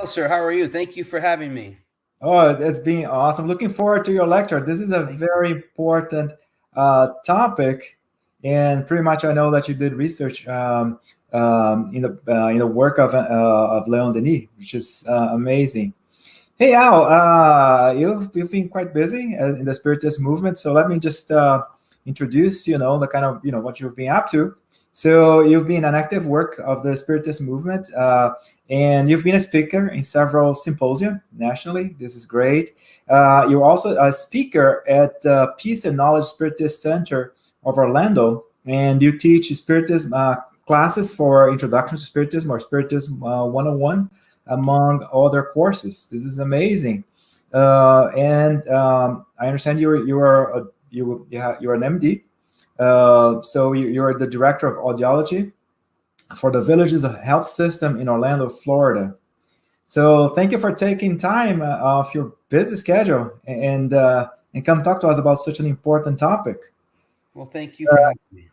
Hello, sir. How are you? Thank you for having me. Oh, it's been awesome. Looking forward to your lecture. This is a very important topic, and pretty much I know that you did research in the work of Leon Denis, which is amazing. Hey Al, you've been quite busy in the Spiritist movement, so let me just introduce the kind of what you've been up to. So you've been an active work of the Spiritist movement, and you've been a speaker in several symposia nationally. This is great. You're also a speaker at Peace and Knowledge Spiritist Center of Orlando, and you teach Spiritism classes for Introduction to Spiritism or Spiritism 101, among other courses. This is amazing. And I understand you're an MD. So you're the director of audiology for the Villages Health System in Orlando, Florida. So thank you for taking time off your busy schedule and come talk to us about such an important topic. Well, thank you for having me.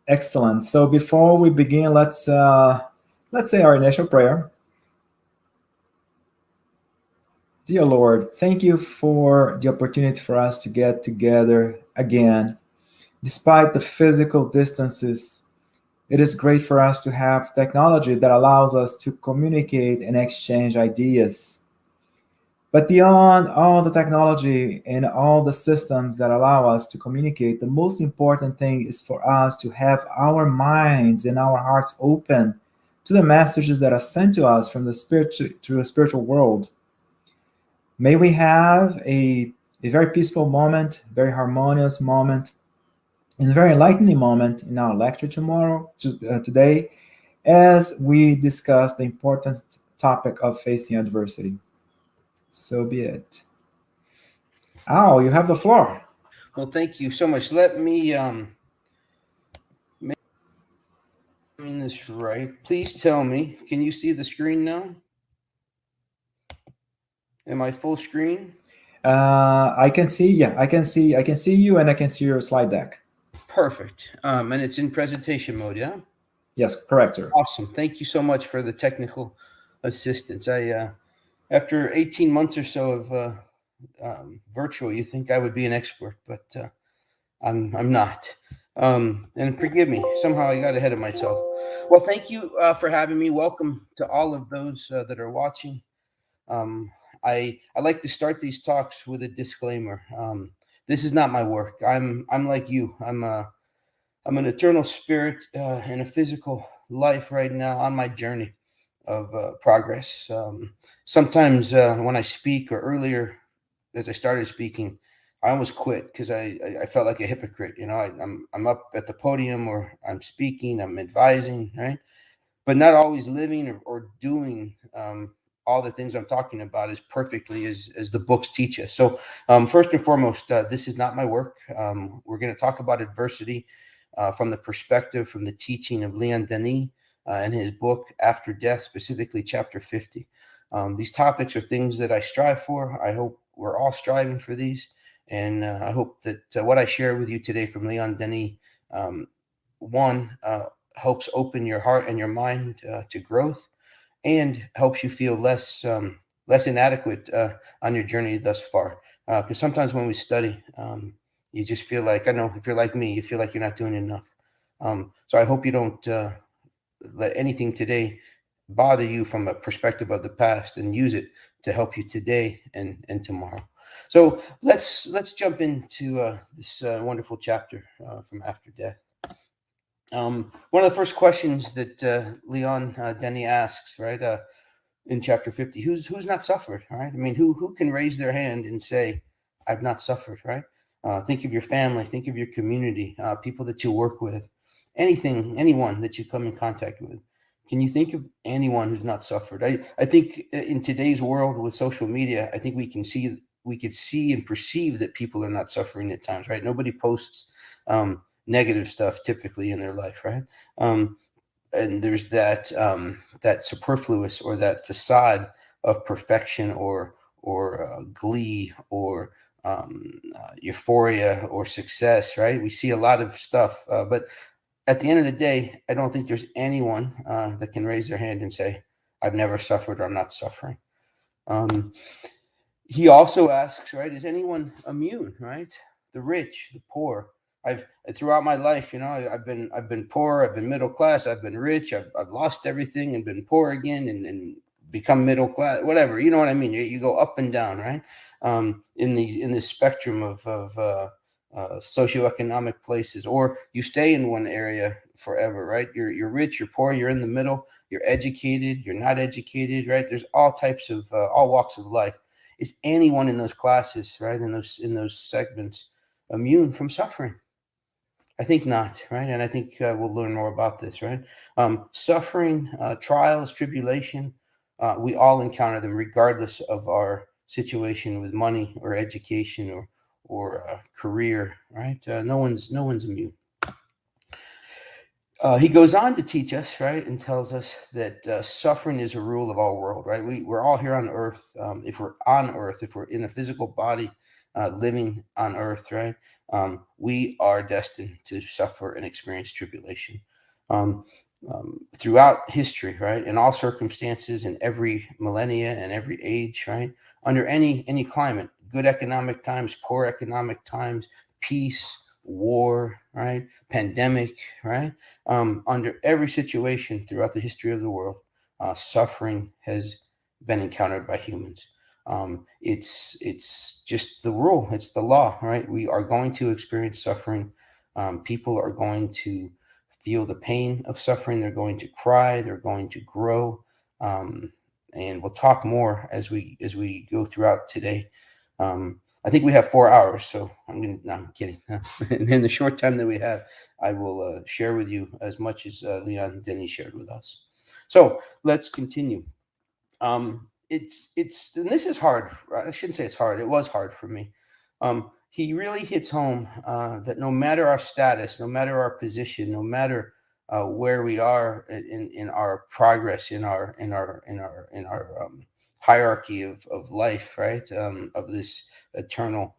Excellent. So before we begin, let's say our initial prayer. Dear Lord, thank you for the opportunity for us to get together again. Despite the physical distances, it is great for us to have technology that allows us to communicate and exchange ideas. But beyond all the technology and all the systems that allow us to communicate, the most important thing is for us to have our minds and our hearts open to the messages that are sent to us from the spiritual world. May we have a very peaceful moment, very harmonious moment, and a very enlightening moment in our lecture today, as we discuss the important topic of facing adversity. So be it. Al, you have the floor. Well, thank you so much. Let me make this right. Please tell me, can you see the screen now? Am I full screen? I can see. Yeah, I can see you, and I can see your slide deck. Perfect. And it's in presentation mode, yeah? Yes, correct, sir. Awesome. Thank you so much for the technical assistance. After 18 months or so of virtual, you think I would be an expert, but I'm not. And forgive me, somehow I got ahead of myself. Well, thank you for having me. Welcome to all of those that are watching. I like to start these talks with a disclaimer. This is not my work. I'm like you. I'm an eternal spirit in a physical life right now on my journey of progress. Sometimes when I speak, or earlier as I started speaking, I almost quit because I felt like a hypocrite. I'm up at the podium, or I'm speaking, I'm advising, right? But not always living or doing all the things I'm talking about as perfectly as the books teach us. So first and foremost, this is not my work. We're going to talk about adversity from the perspective, from the teaching of Leon Denis and his book, After Death, specifically chapter 50. These topics are things that I strive for. I hope we're all striving for these. And I hope that what I share with you today from Leon Denis, helps open your heart and your mind to growth, and helps you feel less inadequate on your journey thus far. Because sometimes when we study, you just feel like, I know if you're like me, you feel like you're not doing enough. So I hope you don't let anything today bother you from a perspective of the past, and use it to help you today and tomorrow. So let's jump into this wonderful chapter from After Death. One of the first questions that Leon Denis asks, right? in chapter 50. Who's not suffered, right? I mean, who can raise their hand and say, I've not suffered, right? Think of your family, think of your community, people that you work with, anyone that you come in contact with. Can you think of anyone who's not suffered? I think in today's world with social media, I think we could see and perceive that people are not suffering at times, right? Nobody posts negative stuff typically in their life, right? And there's that that superfluous or that facade of perfection or glee or euphoria or success, right? We see a lot of stuff, but at the end of the day, I don't think there's anyone that can raise their hand and say, I've never suffered or I'm not suffering. He also asks, right, is anyone immune, right? The rich, the poor. I've throughout my life, I've been poor, I've been middle class, I've been rich, I've lost everything and been poor again and become middle class, whatever. You know what I mean? You go up and down, right? In the spectrum of socioeconomic places, or you stay in one area forever, right? You're rich, you're poor, you're in the middle, you're educated, you're not educated, right? There's all types of all walks of life. Is anyone in those classes, right, in those segments, immune from suffering? I think not, right? And I think we'll learn more about this, right? Suffering, trials, tribulation, we all encounter them regardless of our situation with money or education or career, right? No one's immune. He goes on to teach us, right, and tells us that suffering is a rule of our world, right? We're all here on earth. If we're on earth, if we're in a physical body living on earth, right, we are destined to suffer and experience tribulation. Throughout history, right, in all circumstances, in every millennia and every age, right, under any climate, good economic times, poor economic times, peace, war, right, pandemic, right, under every situation throughout the history of the world, suffering has been encountered by humans. It's just the rule, it's the law, right? We are going to experience suffering. People are going to feel the pain of suffering. They're going to cry. They're going to grow. And we'll talk more as we go throughout today. I think we have 4 hours, so I'm kidding. In the short time that we have, I will share with you as much as Leon Denny shared with us. So let's continue. And this is hard. I shouldn't say it's hard. It was hard for me. He really hits home that no matter our status, no matter our position, no matter where we are in our progress, in our hierarchy of life, right? Of this eternal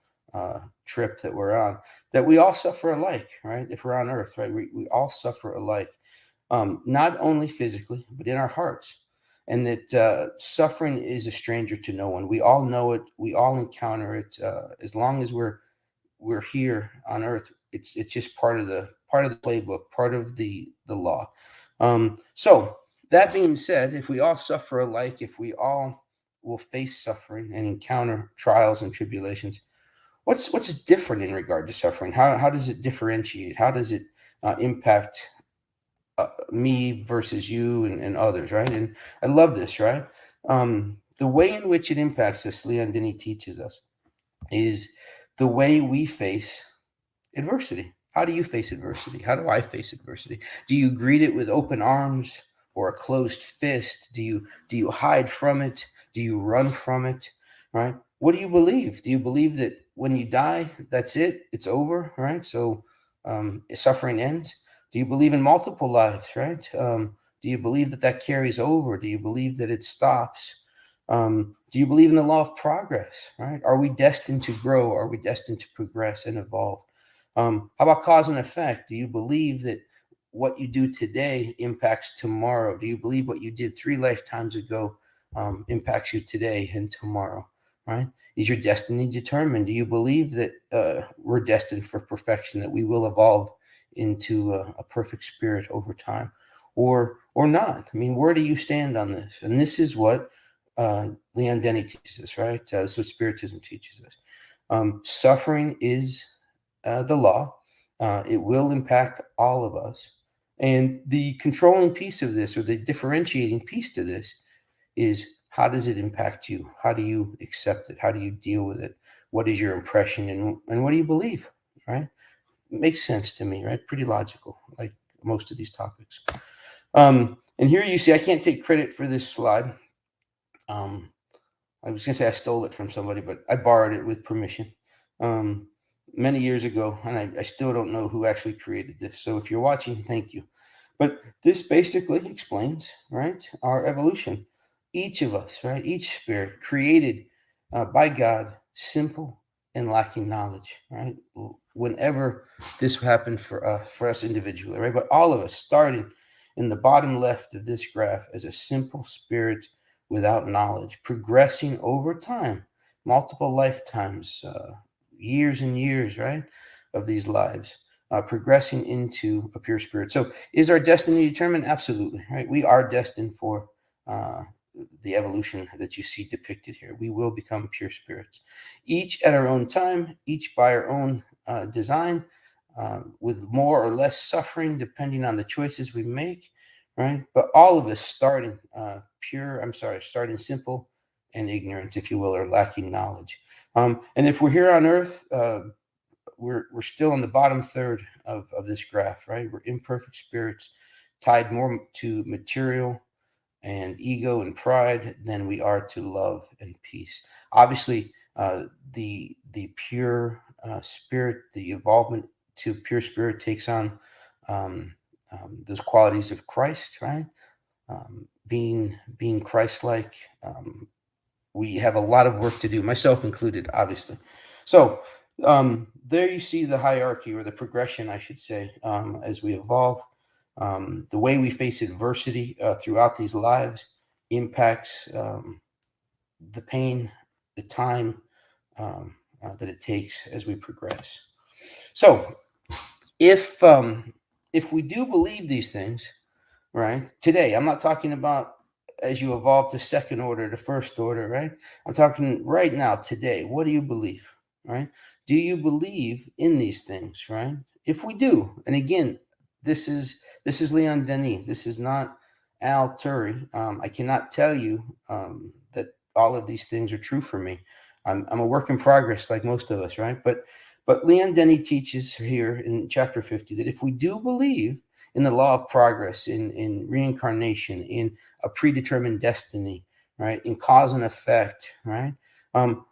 trip that we're on, that we all suffer alike, right? If we're on earth, right? We all suffer alike, not only physically, but in our hearts. And that suffering is a stranger to no one. We all know it. We all encounter it. As long as we're here on earth, it's just part of the playbook, part of the law. So that being said, if we all suffer alike, if we all will face suffering and encounter trials and tribulations, what's different in regard to suffering? How does it differentiate? How does it impact me versus you and others, right? And I love this, right? The way in which it impacts us, Leon Denny teaches us, is the way we face adversity. How do you face adversity? How do I face adversity? Do you greet it with open arms or a closed fist? Do you hide from it? Do you run from it? Right? What do you believe? Do you believe that when you die, that's it? It's over, right? So suffering ends. Do you believe in multiple lives, right? Do you believe that carries over? Do you believe that it stops? Do you believe in the law of progress, right? Are we destined to grow? Are we destined to progress and evolve? How about cause and effect? Do you believe that what you do today impacts tomorrow? Do you believe what you did 3 lifetimes ago impacts you today and tomorrow, right? Is your destiny determined? Do you believe that we're destined for perfection, that we will evolve into a perfect spirit over time, or not? I mean, where do you stand on this? And this is what Leon Denny teaches us, right? This is what Spiritism teaches us. Suffering is the law. It will impact all of us. And the controlling piece of this, or the differentiating piece to this, is How does it impact you? How do you accept it? How do you deal with it? What is your impression, and what do you believe, right? It makes sense to me, right? Pretty logical, like most of these topics. And here you see, I can't take credit for this slide. I was going to say I stole it from somebody, but I borrowed it with permission many years ago, and I still don't know who actually created this. So if you're watching, thank you. But this basically explains, right, our evolution. Each of us, right, each spirit created by God, simple and lacking knowledge, right? Whenever this happened for us individually, right? But all of us starting in the bottom left of this graph as a simple spirit without knowledge, progressing over time, multiple lifetimes, years and years, right, of these lives, progressing into a pure spirit. So is our destiny determined? Absolutely, right? We are destined for the evolution that you see depicted here. We will become pure spirits, each at our own time, each by our own design, with more or less suffering depending on the choices we make, right? But all of us starting starting simple and ignorant, if you will, or lacking knowledge. And if we're here on Earth, we're still in the bottom third of this graph, right? We're imperfect spirits tied more to material and ego and pride than we are to love and peace. Obviously, the pure spirit, the evolvement to pure spirit takes on those qualities of Christ, right? Being Christ-like. We have a lot of work to do, myself included, obviously. So there you see the hierarchy, or the progression, I should say, as we evolve. The way we face adversity throughout these lives impacts the pain, the time that it takes as we progress. So if we do believe these things, right, today, I'm not talking about as you evolve to second order, to first order, right? I'm talking right now, today. What do you believe, right? Do you believe in these things, right? If we do, and again, this is Leon Denis. This is not Al TURRI. I cannot tell you that all of these things are true for me. I'm a work in progress, like most of us, right? But Leon Denis teaches here in chapter 50 that if we do believe in the law of progress, in reincarnation, in a predetermined destiny, right, in cause and effect, right,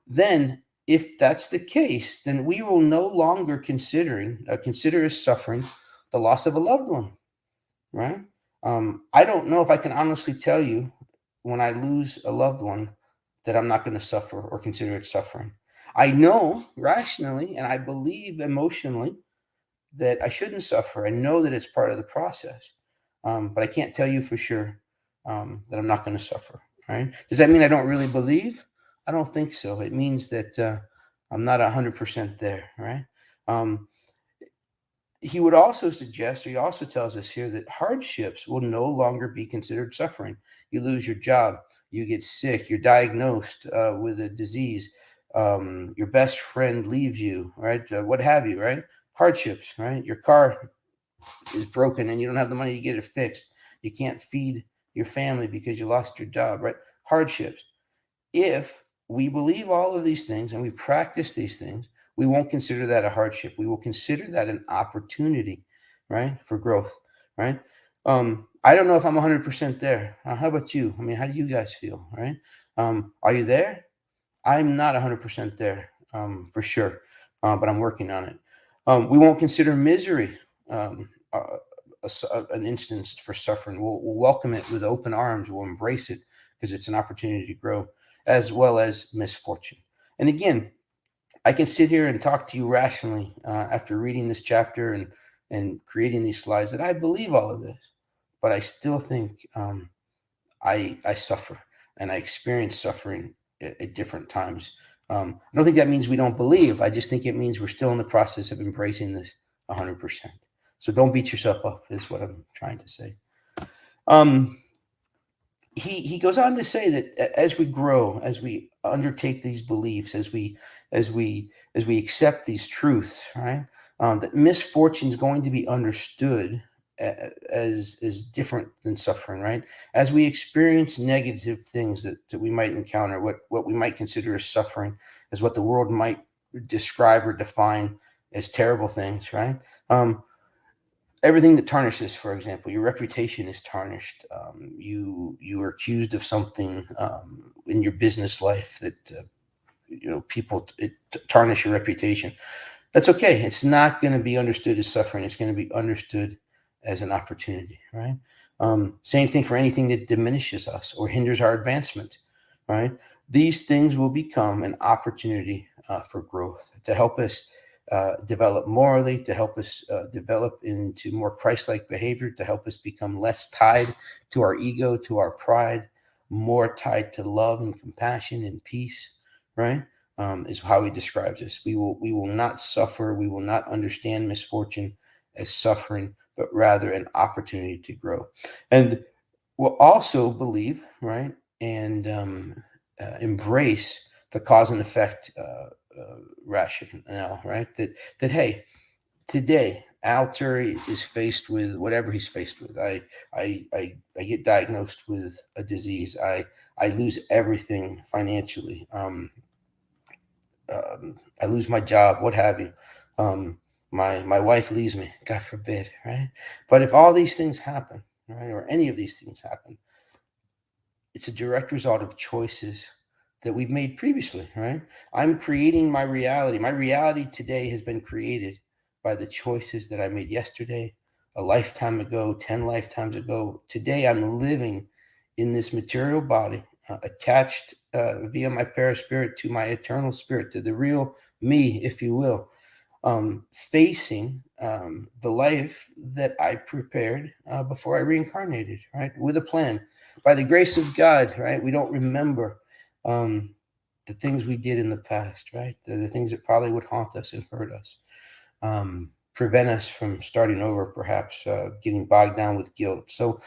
then if that's the case, then we will no longer consider as suffering the loss of a loved one, right? I don't know if I can honestly tell you when I lose a loved one that I'm not going to suffer or consider it suffering. I know rationally, and I believe emotionally, that I shouldn't suffer. I know that it's part of the process, but I can't tell you for sure that I'm not going to suffer. Right? Does that mean I don't really believe? I don't think so. It means that I'm not 100% there. Right? He would also suggest, or he also tells us here, that hardships will no longer be considered suffering. You lose your job, you get sick, you're diagnosed with a disease, your best friend leaves you, right? What have you, right? Hardships, right? Your car is broken and you don't have the money to get it fixed. You can't feed your family because you lost your job, right? Hardships. If we believe all of these things and we practice these things, we won't consider that a hardship. We will consider that an opportunity, right, for growth, right? I don't know if I'm 100% there. How about you? I mean, how do you guys feel, right? Are you there? I'm not 100% there, for sure, but I'm working on it. We won't consider misery an instance for suffering. We'll welcome it with open arms. We'll embrace it because it's an opportunity to grow, as well as misfortune. And again, I can sit here and talk to you rationally after reading this chapter and creating these slides that I believe all of this, but I still think I suffer and I experience suffering at different times. I don't think that means we don't believe. I just think it means we're still in the process of embracing this 100%. So don't beat yourself up, is what I'm trying to say. He goes on to say that as we grow, as we undertake these beliefs, as we accept these truths, right, that misfortune is going to be understood as different than suffering, right? As we experience negative things that we might encounter, what we might consider as suffering, as what the world might describe or define as terrible things, right? Everything that tarnishes, for example, your reputation is tarnished. You are accused of something in your business life that people tarnish your reputation. That's okay. It's not going to be understood as suffering. It's going to be understood as an opportunity, right? Same thing for anything that diminishes us or hinders our advancement, right? These things will become an opportunity for growth, to help us develop morally, to help us develop into more Christ-like behavior, to help us become less tied to our ego, to our pride, more tied to love and compassion and peace, right? Is how he describes this. We will not suffer. We will not understand misfortune as suffering, but rather an opportunity to grow. And we'll also believe, right, and embrace the cause and effect rationale, right? That hey, today Al TURRI is faced with whatever he's faced with. I get diagnosed with a disease. I lose everything financially. I lose my job, what have you. My wife leaves me, God forbid, right? But if all these things happen, right, or any of these things happen, it's a direct result of choices that we've made previously, right? I'm creating my reality. My reality today has been created by the choices that I made yesterday, a lifetime ago, 10 lifetimes ago. Today, I'm living in this material body, attached via my paraspirit to my eternal spirit, to the real me, if you will, facing the life that I prepared before I reincarnated, right? With a plan. By the grace of God, right? We don't remember the things we did in the past, right? The things that probably would haunt us and hurt us, prevent us from starting over, perhaps getting bogged down with guilt. So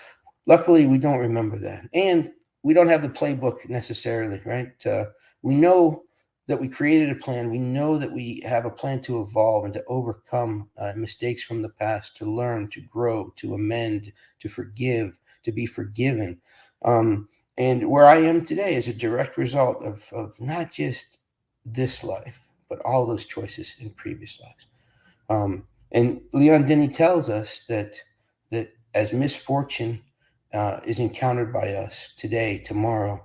luckily, we don't remember that. And we don't have the playbook necessarily, right? We know that we created a plan. We know that we have a plan to evolve and to overcome mistakes from the past, to learn, to grow, to amend, to forgive, to be forgiven. And where I am today is a direct result of not just this life, but all those choices in previous lives. And Leon Denis tells us that as misfortune is encountered by us today, tomorrow,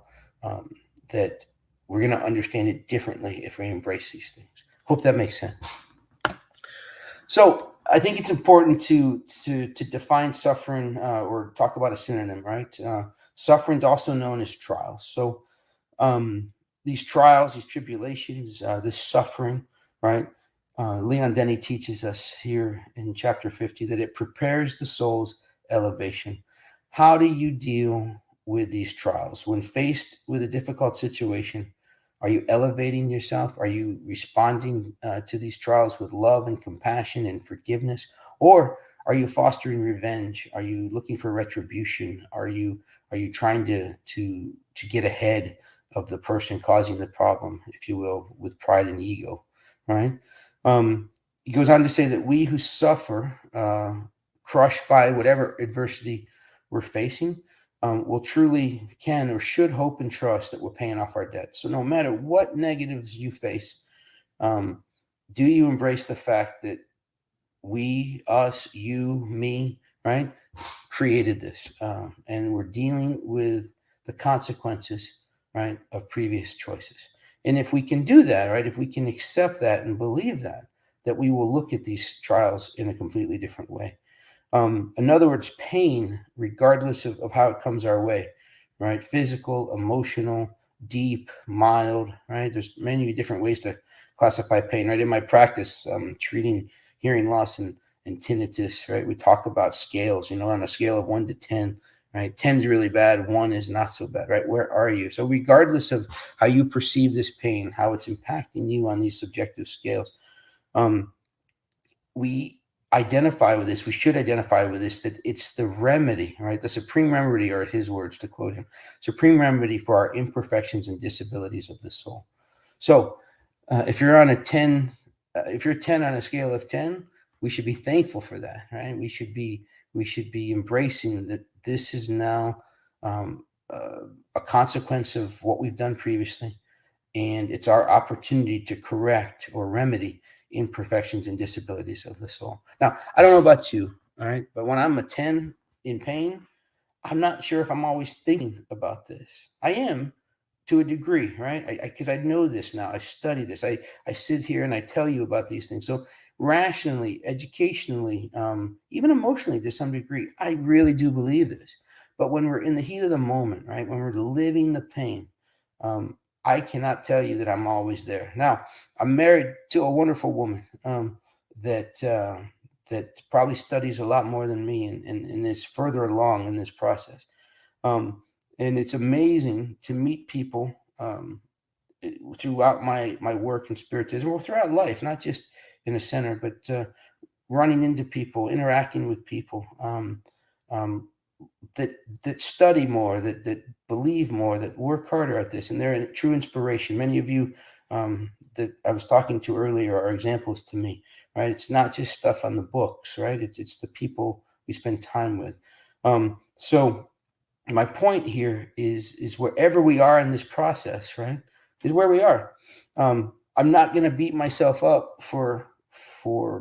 that we're going to understand it differently if we embrace these things. Hope that makes sense. So I think it's important to define suffering or talk about a synonym, right? Suffering is also known as trials. So these trials, these tribulations, this suffering, right? Leon Denis teaches us here in chapter 50 that it prepares the soul's elevation. How do you deal with these trials? When faced with a difficult situation, are you elevating yourself? Are you responding to these trials with love and compassion and forgiveness? Or are you fostering revenge? Are you looking for retribution? Are you trying to get ahead of the person causing the problem, if you will, with pride and ego, right? He goes on to say that we who suffer, crushed by whatever adversity we're facing, will truly can or should hope and trust that we're paying off our debt. So no matter what negatives you face, do you embrace the fact that we, us, you, me, right, created this, and we're dealing with the consequences, right, of previous choices? And if we can do that, right, if we can accept that and believe that we will look at these trials in a completely different way. In other words, pain, regardless of how it comes our way, right? Physical, emotional, deep, mild, right? There's many different ways to classify pain, right? In my practice, treating hearing loss and tinnitus, right? We talk about scales, on a scale of 1 to 10, right? 10 is really bad, 1 is not so bad, right? Where are you? So regardless of how you perceive this pain, how it's impacting you on these subjective scales, we identify with this, we should identify with this, that it's the remedy, right? The supreme remedy, or his words to quote him, supreme remedy for our imperfections and disabilities of the soul. So if you're on a 10, if you're 10 on a scale of 10, we should be thankful for that, right? We should be We should be embracing that this is now a consequence of what we've done previously, and it's our opportunity to correct or remedy imperfections and disabilities of the soul. Now, I don't know about you, all right, but when I'm a 10 in pain, I'm not sure if I'm always thinking about this. I am to a degree, right? Because I know this now. I study this. I sit here and I tell you about these things. So rationally, educationally, even emotionally to some degree, I really do believe this. But when we're in the heat of the moment, right, when we're living the pain, I cannot tell you that I'm always there. Now, I'm married to a wonderful woman that probably studies a lot more than me and is further along in this process. And it's amazing to meet people throughout my work in spiritism, or throughout life, not just in a center, but running into people, interacting with people that study more, that believe more, that work harder at this, and they're a true inspiration. Many of you that I was talking to earlier are examples to me, right? It's not just stuff on the books, right? It's the people we spend time with. So my point here is wherever we are in this process, right, is where we are. I'm not going to beat myself up for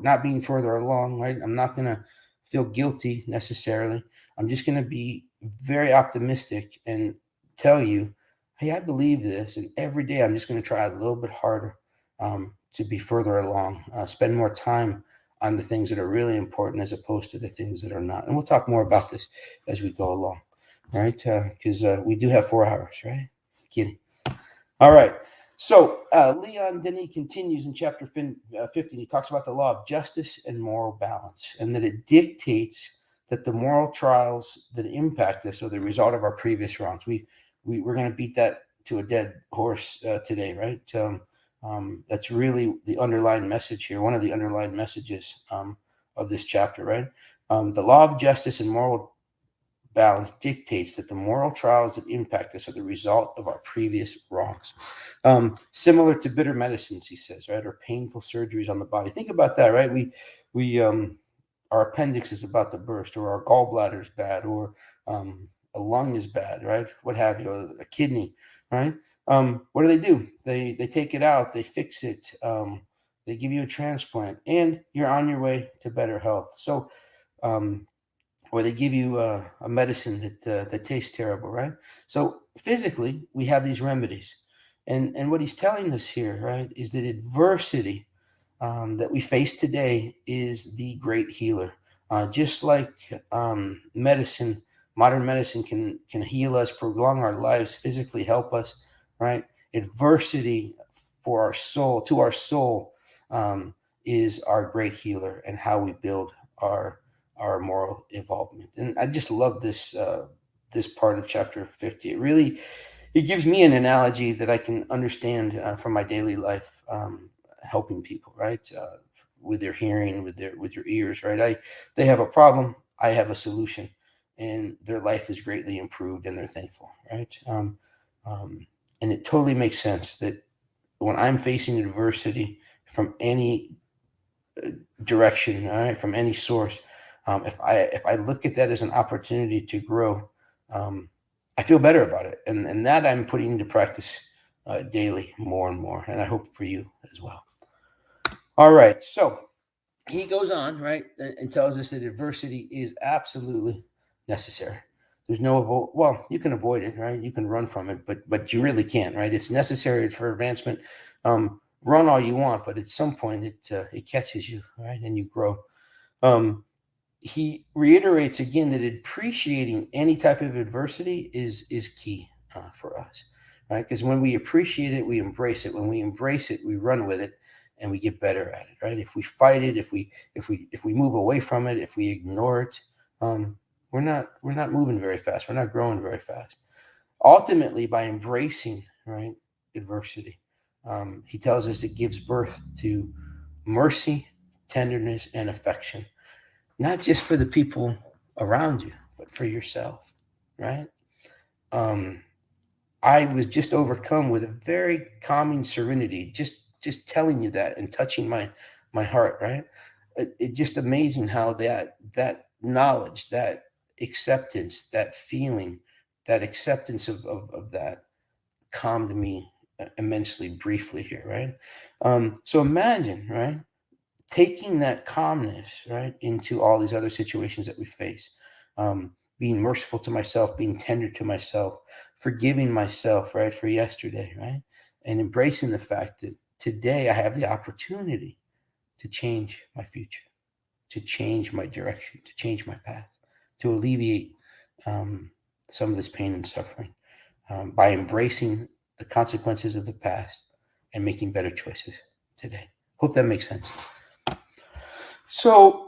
not being further along, right? I'm not going to feel guilty necessarily. I'm just going to be very optimistic and tell you, hey, I believe this, and every day I'm just going to try a little bit harder to be further along, spend more time on the things that are really important as opposed to the things that are not. And we'll talk more about this as we go along, right? Because we do have 4 hours, right? Kidding. All right. So Leon Denis continues in chapter 15. He talks about the law of justice and moral balance, and that it dictates that the moral trials that impact us are the result of our previous wrongs. We're going to beat that to a dead horse today, right? That's really the underlying message here, one of the underlying messages of this chapter, right? The law of justice and moral balance dictates that the moral trials that impact us are the result of our previous wrongs. Similar to bitter medicines, he says, right, or painful surgeries on the body. Think about that, right? We our appendix is about to burst, or our gallbladder is bad, or a lung is bad, right? What have you, a kidney, right? What do? They take it out, they fix it, they give you a transplant, and you're on your way to better health. So, or they give you a medicine that tastes terrible, right? So physically, we have these remedies, and what he's telling us here, right, is that adversity that we face today is the great healer. Just like medicine, modern medicine can heal us, prolong our lives, physically help us, right? Adversity for our soul, to our soul, is our great healer, and how we build our moral involvement. And I just love this this part of chapter 50. It gives me an analogy that I can understand from my daily life, helping people, right? With their hearing, with your ears, right? They have a problem, I have a solution, and their life is greatly improved, and they're thankful, right? And it totally makes sense that when I'm facing adversity from any direction, all right, from any source, if I look at that as an opportunity to grow, I feel better about it, and that I'm putting into practice daily, more and more, and I hope for you as well. All right, so he goes on, right, and tells us that adversity is absolutely necessary. There's no well, you can avoid it, right? You can run from it, but you really can't, right? It's necessary for advancement. Run all you want, but at some point it catches you, right, and you grow. He reiterates again that appreciating any type of adversity is key for us, right? Because when we appreciate it, we embrace it. When we embrace it, we run with it, and we get better at it, right? If we fight it, if we move away from it, if we ignore it, we're not moving very fast. We're not growing very fast. Ultimately, by embracing, right, adversity, he tells us it gives birth to mercy, tenderness, and affection, not just for the people around you, but for yourself, right? I was just overcome with a very calming serenity, just telling you that and touching my heart, right? It's just amazing how that knowledge, that acceptance, that feeling, that acceptance of that calmed me immensely briefly here, right? So imagine, right, taking that calmness, right, into all these other situations that we face. Being merciful to myself, being tender to myself, forgiving myself, right, for yesterday, right, and embracing the fact that today I have the opportunity to change my future, to change my direction, to change my path, to alleviate um, some of this pain and suffering by embracing the consequences of the past and making better choices today. Hope that makes sense. So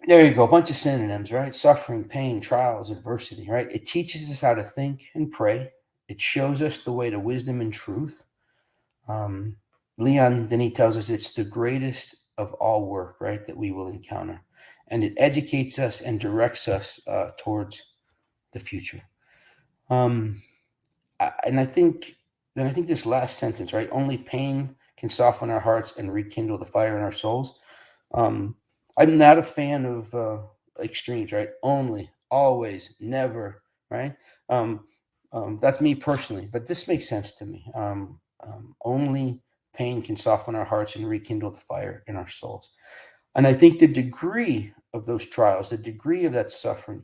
there you go, a bunch of synonyms, right? Suffering, pain, trials, adversity, right? It teaches us how to think and pray. It shows us the way to wisdom and truth. Leon Denis tells us it's the greatest of all work, right, that we will encounter. And it educates us and directs us towards the future. And I think this last sentence, right? Only pain can soften our hearts and rekindle the fire in our souls. I'm not a fan of extremes, right? Only, always, never, right? That's me personally, but this makes sense to me. Only pain can soften our hearts and rekindle the fire in our souls. And I think the degree of those trials, the degree of that suffering,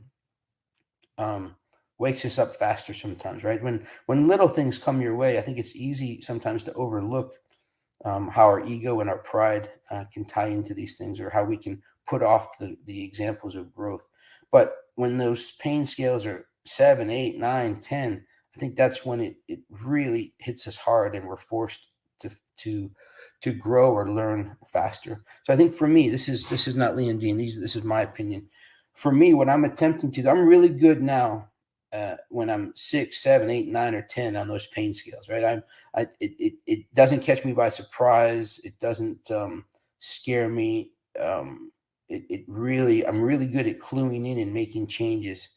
wakes us up faster sometimes, right? When little things come your way, I think it's easy sometimes to overlook how our ego and our pride can tie into these things, or how we can put off the examples of growth. But when those pain scales are 7, 8, 9, 10, I think that's when it really hits us hard, and we're forced to grow or learn faster. So I think for me, this is not Leon Dean. This is my opinion. For me, what I'm attempting to do, I'm really good now when I'm 6, 7, 8, 9, or 10 on those pain scales, right? It doesn't catch me by surprise. It doesn't scare me. I'm really good at cluing in and making changes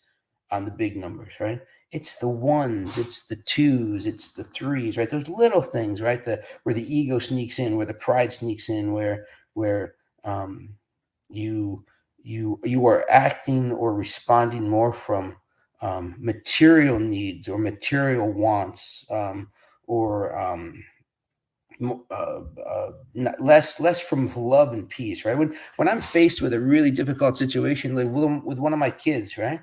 on the big numbers, right? It's the ones, it's the twos, it's the threes, right? Those little things, right? Where the ego sneaks in, where the pride sneaks in, where you are acting or responding more from material needs or material wants, or less from love and peace, right? When I'm faced with a really difficult situation, like with one of my kids, right,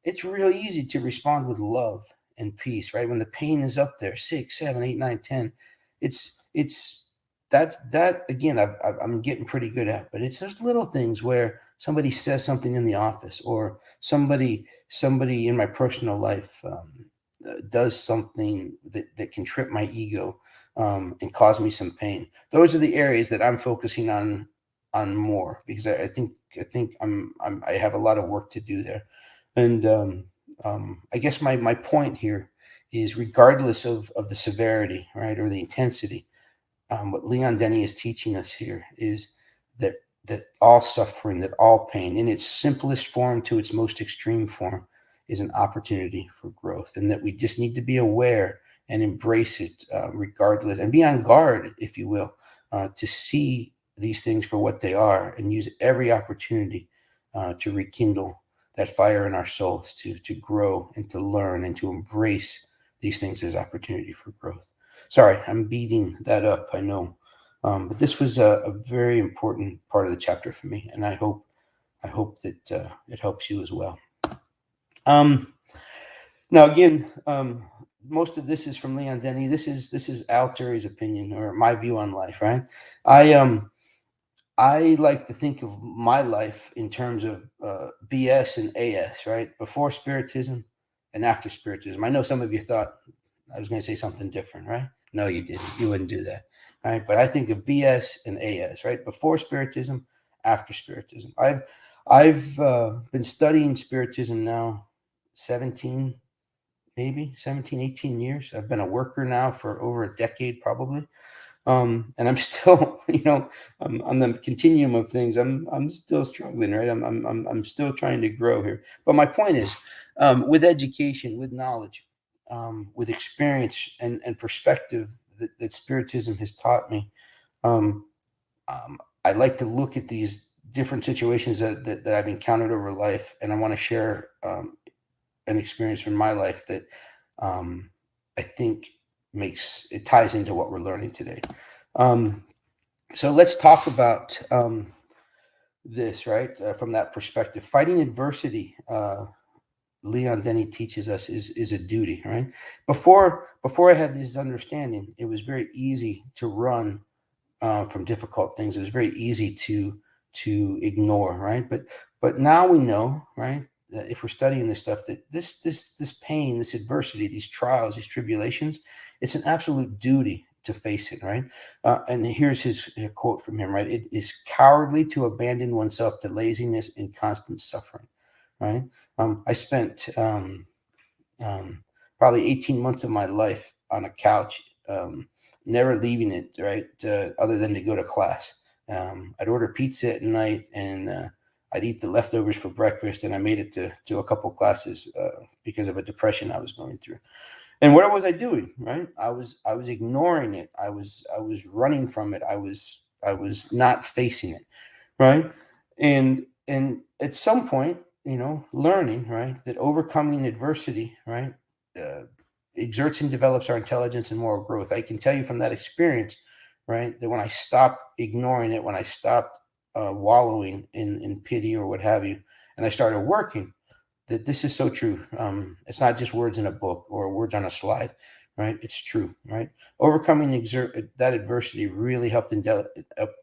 it's real easy to respond with love and peace, right? When the pain is up there, 6, 7, 8, 9, 10, it's that again, I'm getting pretty good at. But it's those little things where somebody says something in the office, or somebody in my personal life does something that can trip my ego and cause me some pain. Those are the areas that I'm focusing on more, because I think I have a lot of work to do there. And I guess my point here is, regardless of the severity, right, or the intensity, what Leon Denis is teaching us here is that all suffering, that all pain, in its simplest form to its most extreme form, is an opportunity for growth, and that we just need to be aware and embrace it, regardless, and be on guard, if you will, to see these things for what they are, and use every opportunity to rekindle that fire in our souls, to grow and to learn and to embrace these things as opportunity for growth. Sorry, I'm beating that up, I know. But this was a very important part of the chapter for me, and I hope that it helps you as well. Now, again, most of this is from Leon Denis. This is Al Turri's opinion, or my view on life, right? I like to think of my life in terms of BS and AS, right? Before Spiritism and after Spiritism. I know some of you thought I was going to say something different, right? No, you didn't. You wouldn't do that, right? But I think of BS and AS, right? Before Spiritism, after Spiritism. I've been studying Spiritism now 17, 18 years. I've been a worker now for over a decade, probably. And I'm still, I'm on the continuum of things. I'm still struggling, right? I'm still trying to grow here. But my point is, with education, with knowledge, with experience and perspective that Spiritism has taught me, I like to look at these different situations that I've encountered over life, and I want to share an experience from my life that I think it ties into what we're learning today. So let's talk about this, right? From that perspective, fighting adversity, Leon Denny teaches us, is a duty, right? Before I had this understanding, it was very easy to run from difficult things. It was very easy to ignore, right? But now we know, right, that if we're studying this stuff, that this pain, this adversity, these trials, these tribulations, it's an absolute duty to face it, right? And here's his quote from him, right? It is cowardly to abandon oneself to laziness and constant suffering, right? I spent probably 18 months of my life on a couch, never leaving it, right? Other than to go to class. I'd order pizza at night, and I'd eat the leftovers for breakfast, and I made it to a couple classes because of a depression I was going through. And what was I doing, right? I was ignoring it. I was running from it. I was not facing it, right? And at some point, learning, right, that overcoming adversity, right, exerts and develops our intelligence and moral growth. I can tell you from that experience, right, that when I stopped ignoring it, when I stopped wallowing in pity or what have you, and I started working, that this is so true. It's not just words in a book or words on a slide, right? It's true, right? Overcoming that adversity really helped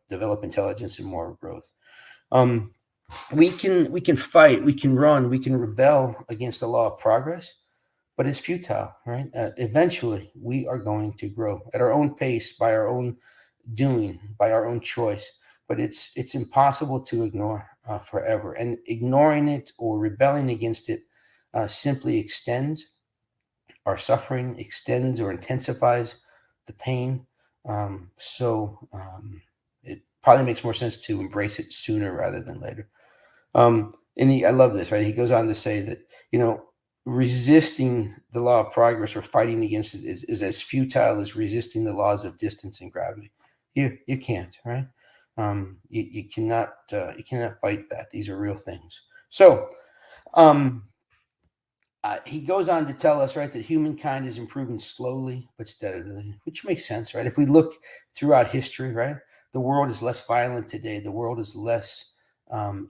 develop intelligence and moral growth. We can fight, we can run, we can rebel against the law of progress, but it's futile, right? Eventually, we are going to grow at our own pace, by our own doing, by our own choice. But it's impossible to ignore forever. And ignoring it or rebelling against it simply extends our suffering, extends or intensifies the pain. It probably makes more sense to embrace it sooner rather than later. I love this, right? He goes on to say that, resisting the law of progress or fighting against it is as futile as resisting the laws of distance and gravity. You can't, right? You cannot fight that. These are real things. So he goes on to tell us, right, that humankind is improving slowly but steadily, which makes sense, right? If we look throughout history, right, the world is less violent today. The world is less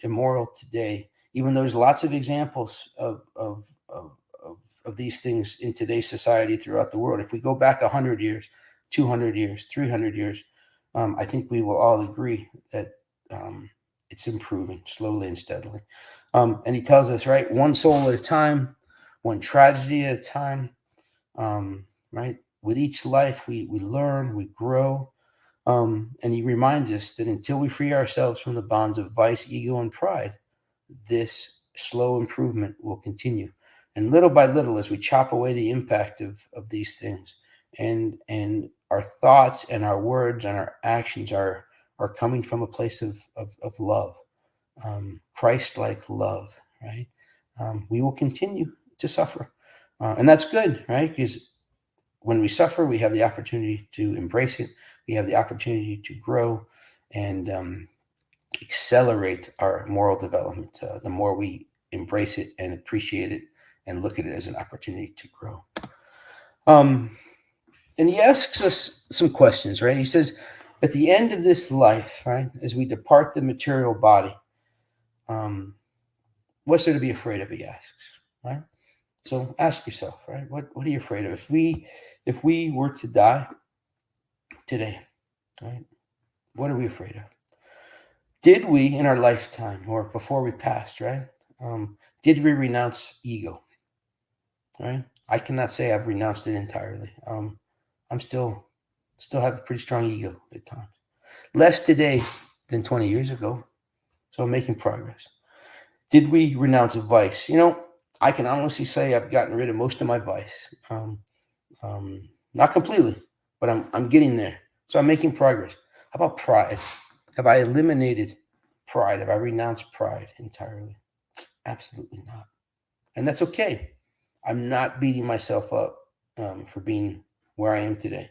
immoral today. Even though there's lots of examples of these things in today's society throughout the world. If we go back 100 years, 200 years, 300 years, I think we will all agree that it's improving slowly and steadily. And he tells us, right, one soul at a time, one tragedy at a time, right? With each life, we learn, we grow. And he reminds us that until we free ourselves from the bonds of vice, ego, and pride, this slow improvement will continue. And little by little, as we chop away the impact of these things, and our thoughts and our words and our actions are coming from a place of love, Christ-like love, right? We will continue to suffer. And that's good, right? Because when we suffer, we have the opportunity to embrace it. We have the opportunity to grow and accelerate our moral development. The more we embrace it and appreciate it and look at it as an opportunity to grow. And he asks us some questions, right? He says, at the end of this life, right, as we depart the material body, what's there to be afraid of, he asks, right? So ask yourself, right, what are you afraid of? If we were to die today, right, what are we afraid of? Did we, in our lifetime or before we passed, right, did we renounce ego, right? I cannot say I've renounced it entirely. I'm still have a pretty strong ego at times. Less today than 20 years ago. So I'm making progress. Did we renounce vice? I can honestly say I've gotten rid of most of my vice. Not completely, but I'm getting there. So I'm making progress. How about pride? Have I eliminated pride? Have I renounced pride entirely? Absolutely not. And that's okay. I'm not beating myself up for being where I am today.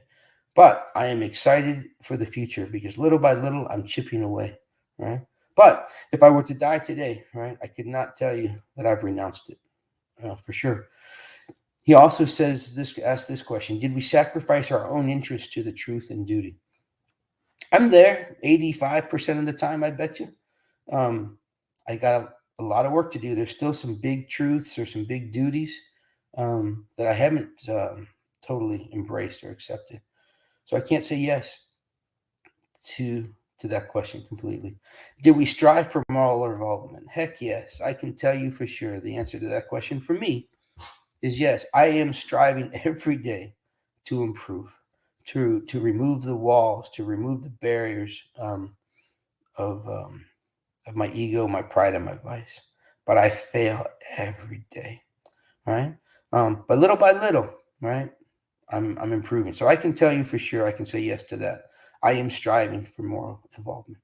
But I am excited for the future because little by little, I'm chipping away, right? But if I were to die today, right, I could not tell you that I've renounced it for sure. He also asks this question: did we sacrifice our own interest to the truth and duty? I'm there 85% of the time, I bet you. I got a lot of work to do. There's still some big truths or some big duties that I haven't totally embraced or accepted. So I can't say yes to that question completely. Did we strive for moral involvement? Heck yes. I can tell you for sure the answer to that question for me is yes. I am striving every day to improve, to remove the walls, to remove the barriers of my ego, my pride, and my vice. But I fail every day, right? But little by little, right? I'm improving. So I can tell you for sure, I can say yes to that. I am striving for moral involvement.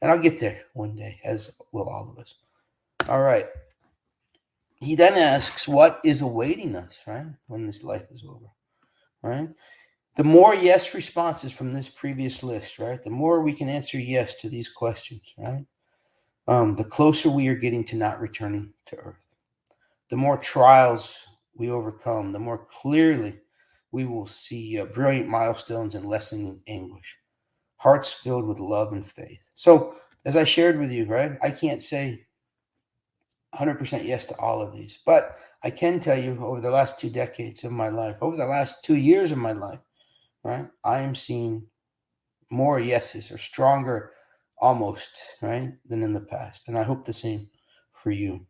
And I'll get there one day, as will all of us. All right. He then asks, what is awaiting us, right, when this life is over, right? The more yes responses from this previous list, right, the more we can answer yes to these questions, right, the closer we are getting to not returning to earth. The more trials we overcome, the more clearly we will see brilliant milestones and lessening anguish, hearts filled with love and faith. So, as I shared with you, right, I can't say 100% yes to all of these, but I can tell you over the last 2 decades of my life, over the last 2 years of my life, right, I am seeing more yeses or stronger almost, right, than in the past. And I hope the same for you.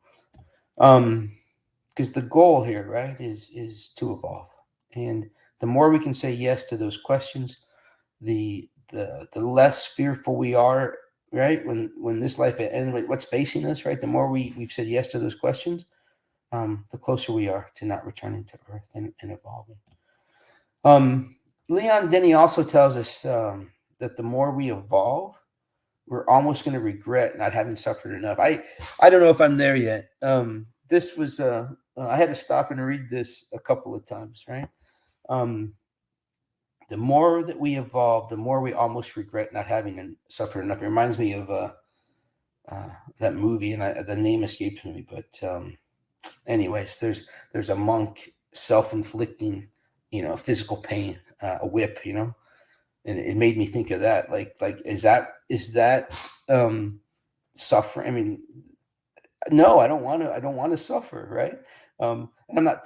Because the goal here, right, is to evolve. And the more we can say yes to those questions, the less fearful we are, right, when this life ends, what's facing us, right, the more we've said yes to those questions, the closer we are to not returning to earth and evolving. Leon Denny also tells us that the more we evolve, we're almost going to regret not having suffered enough. I don't know if I'm there yet. This was I had to stop and read this a couple of times, right? The more that we evolve, the more we almost regret not having suffered enough. It reminds me of that movie, and the name escapes me. But anyways, there's a monk self-inflicting, physical pain, a whip, and it made me think of that. Like is that suffering? I mean, no, I don't want to suffer, right? And I'm not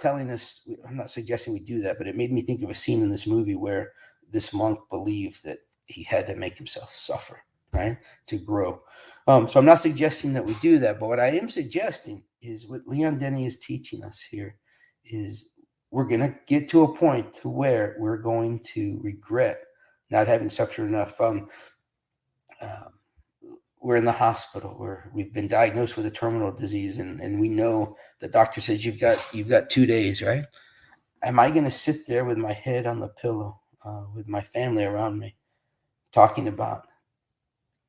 suggesting we do that, but it made me think of a scene in this movie where this monk believed that he had to make himself suffer, right, to grow. So I'm not suggesting that we do that, but what I am suggesting is what Leon Denny is teaching us here is we're going to get to a point to where we're going to regret not having suffered enough. We're in the hospital where we've been diagnosed with a terminal disease, and we know the doctor says you've got 2 days, right? Am I going to sit there with my head on the pillow, with my family around me, talking about,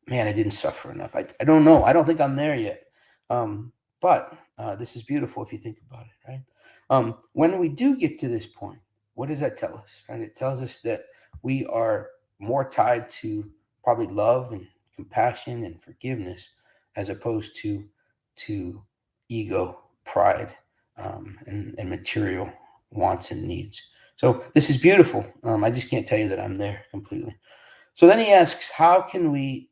man, I didn't suffer enough? I don't know. I don't think I'm there yet. But this is beautiful if you think about it, right? When we do get to this point, what does that tell us, right? It tells us that we are more tied to probably love and compassion and forgiveness as opposed to ego, pride, and material wants and needs. So this is beautiful. I just can't tell you that I'm there completely. So then he asks, how can we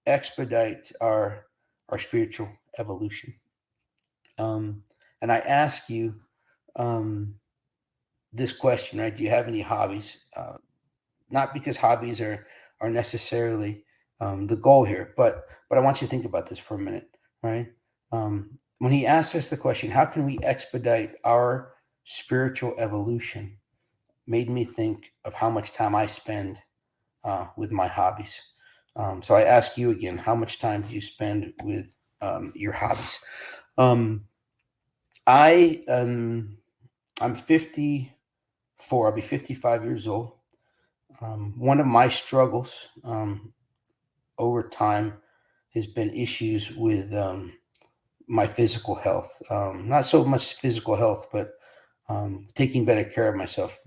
expedite our spiritual evolution? And I ask you this question, right? Do you have any hobbies? Not because hobbies are necessarily the goal here, but I want you to think about this for a minute, right? When he asks us the question, how can we expedite our spiritual evolution, made me think of how much time I spend with my hobbies. So I ask you again, how much time do you spend with your hobbies? I'm 54. I'll be 55 years old. One of my struggles over time has been issues with my physical health. Not so much physical health, but taking better care of myself,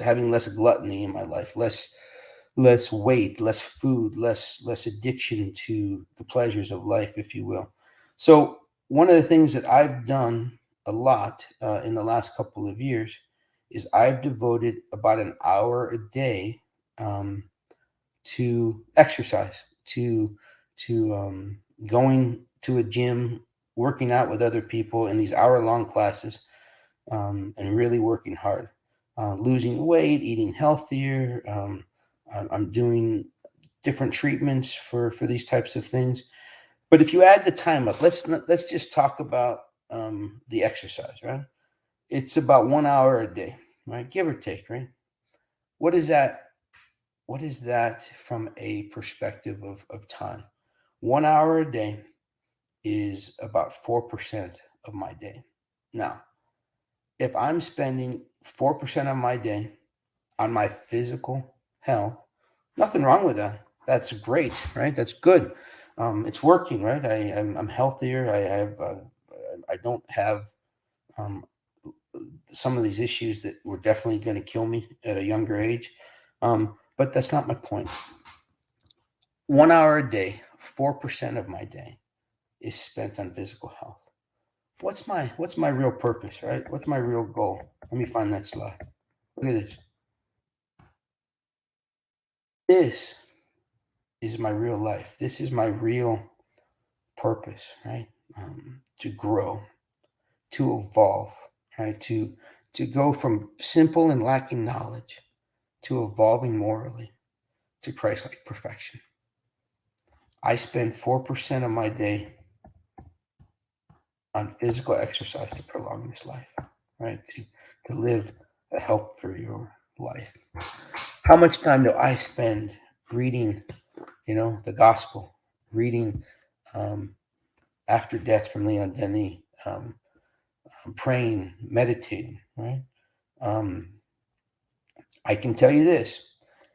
having less gluttony in my life, less less weight, less food, less addiction to the pleasures of life, if you will. So one of the things that I've done a lot in the last couple of years is I've devoted about an hour a day to exercise, to going to a gym, working out with other people in these hour-long classes, and really working hard, losing weight, eating healthier. I'm doing different treatments for these types of things. But if you add the time up, let's just talk about the exercise, right? It's about 1 hour a day, right? Give or take, right? What is that? What is that from a perspective of time? 1 hour a day is about 4% of my day. Now, if I'm spending 4% of my day on my physical health, nothing wrong with that. That's great, right? That's good. It's working, right? I'm healthier. I don't have some of these issues that were definitely going to kill me at a younger age. But that's not my point. 1 hour a day, 4% of my day is spent on physical health. What's my real purpose, right? What's my real goal? Let me find that slide. Look at this. This is my real life. This is my real purpose, right? To grow, to evolve, right? To go from simple and lacking knowledge to evolving morally to Christ-like perfection. I spend 4% of my day on physical exercise to prolong this life, right? To live a healthier life. How much time do I spend reading, the gospel, reading After Death from Leon Denis, praying, meditating, right? I can tell you this,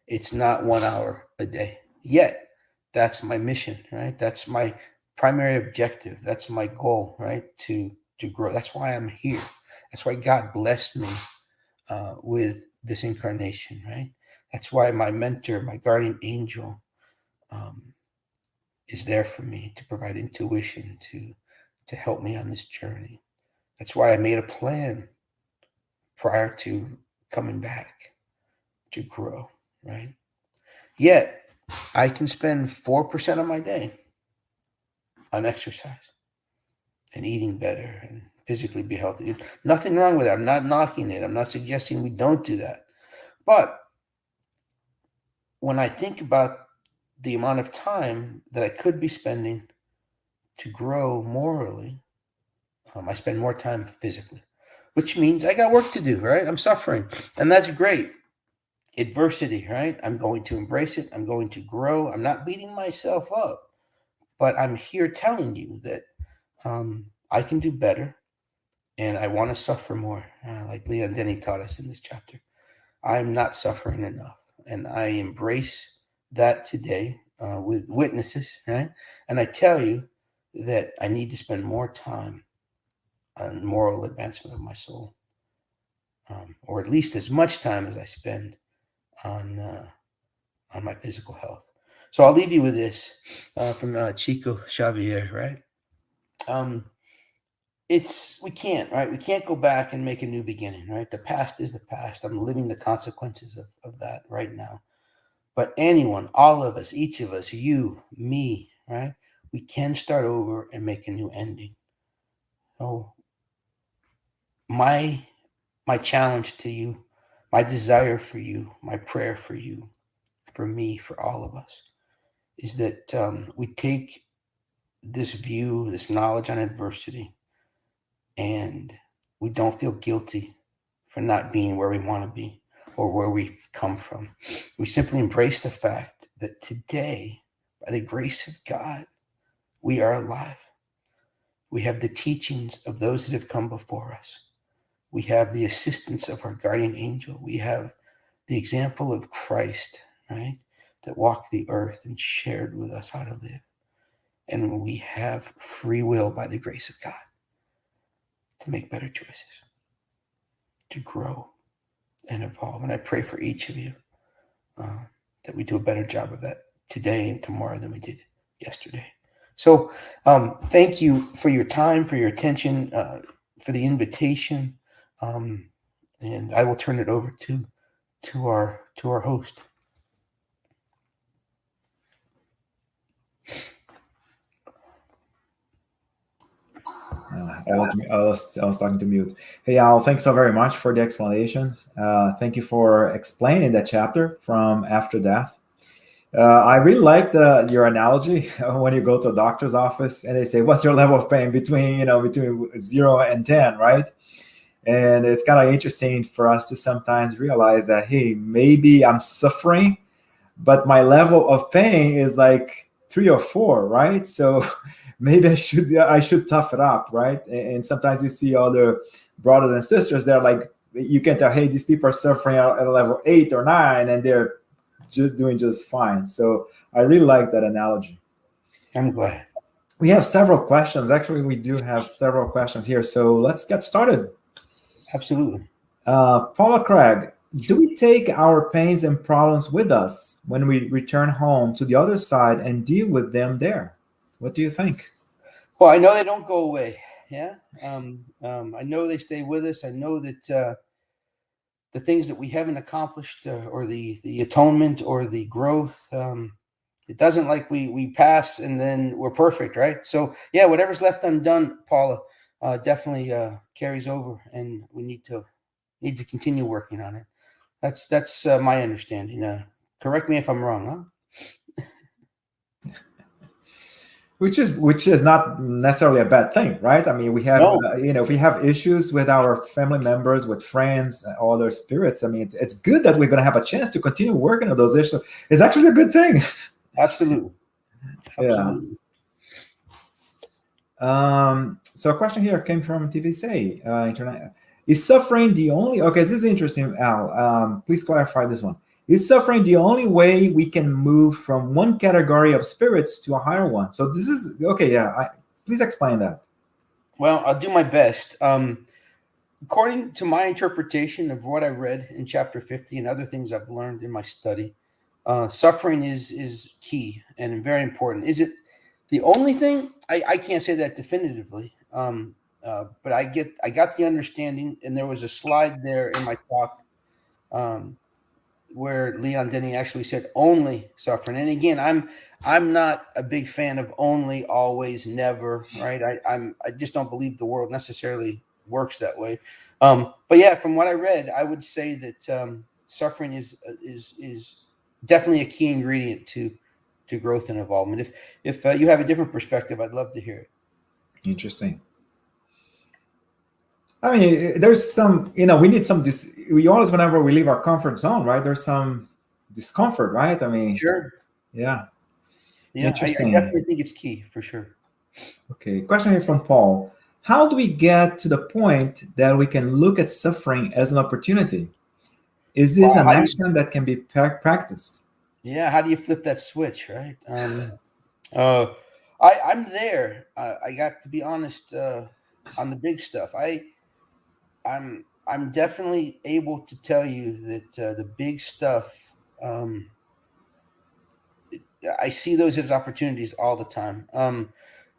it's not 1 hour a day. Yet, that's my mission, right? That's my primary objective. That's my goal, right? To grow. That's why I'm here. That's why God blessed me with this incarnation, right? That's why my mentor, my guardian angel, is there for me to provide intuition, to help me on this journey. That's why I made a plan prior to coming back to grow, right? Yet, I can spend 4% of my day on exercise and eating better and physically be healthy. Nothing wrong with that. I'm not knocking it. I'm not suggesting we don't do that. But when I think about the amount of time that I could be spending to grow morally, I spend more time physically, which means I got work to do, right? I'm suffering, and that's great. Adversity, right? I'm going to embrace it. I'm going to grow. I'm not beating myself up, but I'm here telling you that I can do better, and I want to suffer more, like Leon Denis taught us in this chapter. I'm not suffering enough, and I embrace that today with witnesses, right? And I tell you that I need to spend more time on moral advancement of my soul, or at least as much time as I spend on my physical health. So I'll leave you with this from Chico Xavier, right? We can't, right? We can't go back and make a new beginning, right? The past is the past. I'm living the consequences of that right now. But anyone, all of us, each of us, you, me, right? We can start over and make a new ending. So my challenge to you, my desire for you, my prayer for you, for me, for all of us, is that we take this view, this knowledge on adversity, and we don't feel guilty for not being where we want to be or where we've come from. We simply embrace the fact that today, by the grace of God, we are alive. We have the teachings of those that have come before us. We have the assistance of our guardian angel. We have the example of Christ, right, that walked the earth and shared with us how to live. And we have free will by the grace of God to make better choices, to grow and evolve. And I pray for each of you that we do a better job of that today and tomorrow than we did yesterday. So thank you for your time, for your attention, for the invitation, and I will turn it over to our host. I was talking to mute. Hey, Al, thanks so very much for the explanation. Thank you for explaining that chapter from after death. I really like your analogy when you go to a doctor's office and they say, "What's your level of pain between 0 and 10?" Right? And it's kind of interesting for us to sometimes realize that, hey, maybe I'm suffering, but my level of pain is like 3 or 4, right? So maybe I should tough it up, right? And sometimes you see other brothers and sisters, they're like, you can tell, hey, these people are suffering at a level 8 or 9, and they're doing just fine. So I really like that analogy. I'm glad. We have several questions. Actually, we do have several questions here. So let's get started. Absolutely. Paula Craig, do we take our pains and problems with us when we return home to the other side and deal with them there? What do you think? Well, I know they don't go away. Yeah. I know they stay with us. I know that the things that we haven't accomplished, or the atonement or the growth, it doesn't like we pass and then we're perfect, right? So yeah, whatever's left undone, Paula, definitely carries over, and we need to continue working on it. That's my understanding. Correct me if I'm wrong, huh? Which is not necessarily a bad thing, right? I mean, we have if we have issues with our family members, with friends, other spirits, I mean, it's good that we're going to have a chance to continue working on those issues. It's actually a good thing. Absolutely. Absolutely. Yeah. So a question here came from TVC Internet. Is suffering the only? Okay, this is interesting, Al. Please clarify this one. Is suffering the only way we can move from one category of spirits to a higher one? So this is okay. Yeah, please explain that. Well, I'll do my best. According to my interpretation of what I read in chapter 50 and other things I've learned in my study, suffering is key and very important. Is it the only thing? I can't say that definitively. But I got the understanding, and there was a slide there in my talk where Leon Denny actually said only suffering. And again, I'm not a big fan of only, always, never, right? I just don't believe the world necessarily works that way. But yeah, from what I read, I would say that suffering is definitely a key ingredient to growth and involvement. If you have a different perspective, I'd love to hear it. Interesting. I mean, there's some, we need some, we always, whenever we leave our comfort zone, right, there's some discomfort, right? I mean, sure. Yeah. Interesting. I definitely think it's key, for sure. Okay, question here from Paul. How do we get to the point that we can look at suffering as an opportunity? Is this an action that can be practiced? Yeah, how do you flip that switch, right? I'm there. I got to be honest on the big stuff. I'm definitely able to tell you that the big stuff, I see those as opportunities all the time.